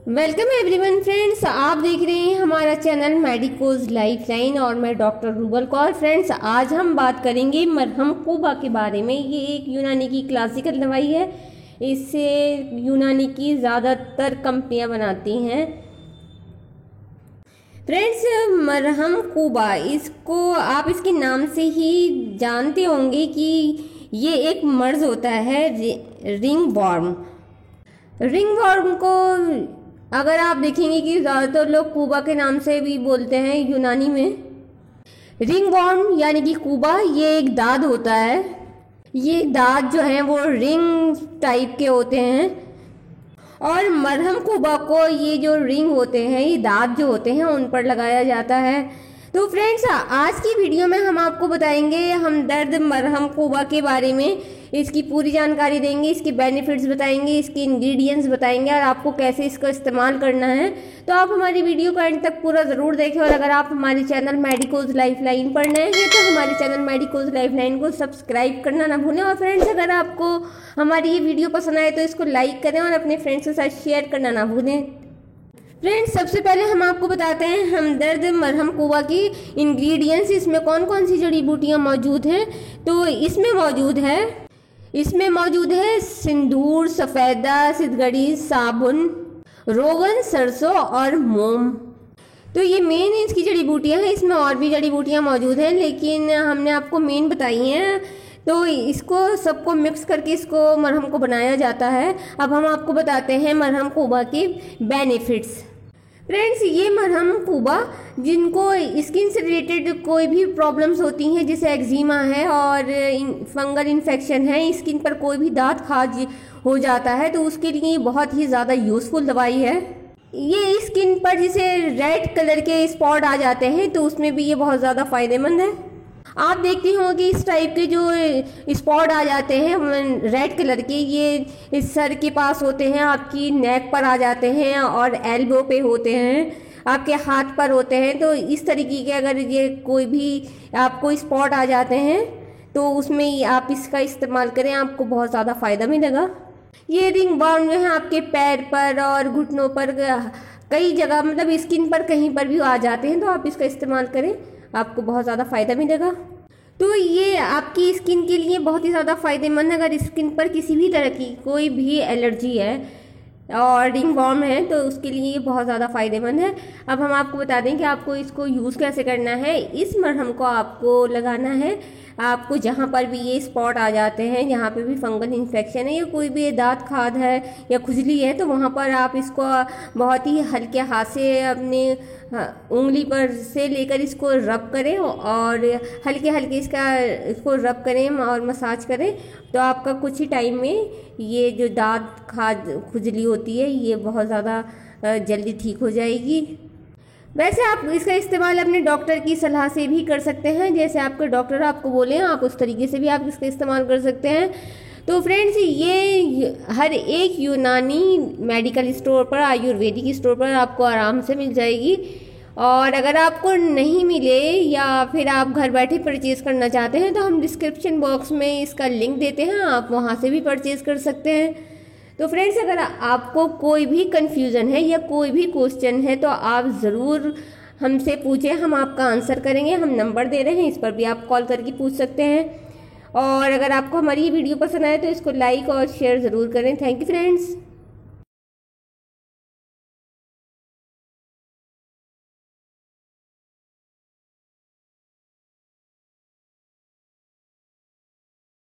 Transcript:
Welcome everyone friends, आप देख रहे हैं हमारा चैनल मेडिकोज लाइफलाइन और मैं डॉक्टर रूबल कौर। फ्रेंड्स, आज हम बात करेंगे मरहम कूबा के बारे में। ये एक यूनानी की क्लासिकल दवाई है। इससे यूनानी की ज़्यादातर कंपनियां बनाती हैं। फ्रेंड्स, मरहम कूबा, इसको आप इसके नाम से ही जानते होंगे कि ये एक मर्ज होता है, रिंग वॉर्म। रिंग वॉर्म को अगर आप देखेंगे कि ज़्यादातर लोग कूबा के नाम से भी बोलते हैं यूनानी में। रिंग वॉर्म यानी कि कूबा, ये एक दाद होता है। ये दाद जो है वो रिंग टाइप के होते हैं और मरहम कूबा को ये जो रिंग होते हैं, ये दाद जो होते हैं, उन पर लगाया जाता है। तो फ्रेंड्स, आज की वीडियो में हम आपको बताएंगे हमदर्द मरहम कूबा के बारे में। इसकी पूरी जानकारी देंगे, इसके बेनिफिट्स बताएंगे, इसके इंग्रेडिएंट्स बताएंगे और आपको कैसे इसका इस्तेमाल करना है। तो आप हमारी वीडियो को एंड तक पूरा ज़रूर देखें। और अगर आप हमारे चैनल मेडिकोज लाइफलाइन पर नए हैं तो हमारे चैनल मेडिकोज लाइफलाइन को सब्सक्राइब करना ना भूलें। और फ्रेंड्स, अगर आपको हमारी ये वीडियो पसंद आए तो इसको लाइक करें और अपने फ्रेंड्स के साथ शेयर करना ना भूलें। फ्रेंड्स, सबसे पहले हम आपको बताते हैं हमदर्द मरहम कूबा की इंग्रेडिएंट्स। इसमें कौन कौन सी जड़ी बूटियाँ मौजूद हैं। तो इसमें मौजूद है सिंदूर, सफ़ेदा, सिदगड़ी, साबुन, रोगन, सरसों और मोम। तो ये मेन इसकी जड़ी बूटियाँ हैं। इसमें और भी जड़ी बूटियाँ मौजूद हैं, लेकिन हमने आपको मेन बताई हैं। तो इसको सबको मिक्स करके इसको मरहम को बनाया जाता है। अब हम आपको बताते हैं मरहम कूबा के बेनिफिट्स। फ्रेंड्स, ये मरहम कूबा जिनको स्किन से रिलेटेड कोई भी प्रॉब्लम्स होती हैं, जैसे एक्जिमा है और फंगल इन्फेक्शन है, स्किन पर कोई भी दाद खाज हो जाता है, तो उसके लिए बहुत ही ज़्यादा यूज़फुल दवाई है। ये स्किन पर जैसे रेड कलर के स्पॉट आ जाते हैं, तो उसमें भी ये बहुत ज़्यादा फ़ायदेमंद है। आप देखते हो कि इस टाइप के जो स्पॉट आ जाते हैं रेड कलर के, ये इस सर के पास होते हैं, आपकी नेक पर आ जाते हैं और एल्बो पे होते हैं, आपके हाथ पर होते हैं। तो इस तरीके के अगर ये कोई भी आपको स्पॉट आ जाते हैं तो उसमें आप इसका इस्तेमाल करें, आपको बहुत ज़्यादा फ़ायदा मिलेगा। ये रिंग वॉर्म जो है आपके पैर पर और घुटनों पर, कई जगह मतलब स्किन पर कहीं पर भी आ जाते हैं, तो आप इसका इस्तेमाल करें, आपको बहुत ज़्यादा फ़ायदा मिलेगा। तो ये आपकी स्किन के लिए बहुत ही ज़्यादा फ़ायदेमंद है। अगर स्किन पर किसी भी तरह की कोई भी एलर्जी है और रिंग वॉर्म है तो उसके लिए ये बहुत ज़्यादा फ़ायदेमंद है। अब हम आपको बता दें कि आपको इसको यूज़ कैसे करना है। इस मरहम को आपको लगाना है आपको जहाँ पर भी ये स्पॉट आ जाते हैं, जहाँ पे भी फंगल इन्फेक्शन है या कोई भी दांत खाद है या खुजली है, तो वहाँ पर आप इसको बहुत ही हल्के हाथ से अपने उंगली पर से लेकर इसको रब करें और हल्के हल्के इसको रब करें और मसाज करें। तो आपका कुछ ही टाइम में ये जो दांत खाद खुजली होती है ये बहुत ज़्यादा जल्दी ठीक हो जाएगी। वैसे आप इसका इस्तेमाल अपने डॉक्टर की सलाह से भी कर सकते हैं। जैसे आपके डॉक्टर आपको बोले आप उस तरीके से भी आप इसका इस्तेमाल कर सकते हैं। तो फ्रेंड्स, ये हर एक यूनानी मेडिकल स्टोर पर, आयुर्वेदिक स्टोर पर आपको आराम से मिल जाएगी। और अगर आपको नहीं मिले या फिर आप घर बैठे परचेज़ करना चाहते हैं तो हम डिस्क्रिप्शन बॉक्स में इसका लिंक देते हैं, आप वहाँ से भी परचेज़ कर सकते हैं। तो फ्रेंड्स, अगर आपको कोई भी कन्फ्यूज़न है या कोई भी क्वेश्चन है तो आप ज़रूर हमसे पूछें, हम आपका आंसर करेंगे। हम नंबर दे रहे हैं, इस पर भी आप कॉल करके पूछ सकते हैं। और अगर आपको हमारी ये वीडियो पसंद आए तो इसको लाइक और शेयर ज़रूर करें। Thank you friends.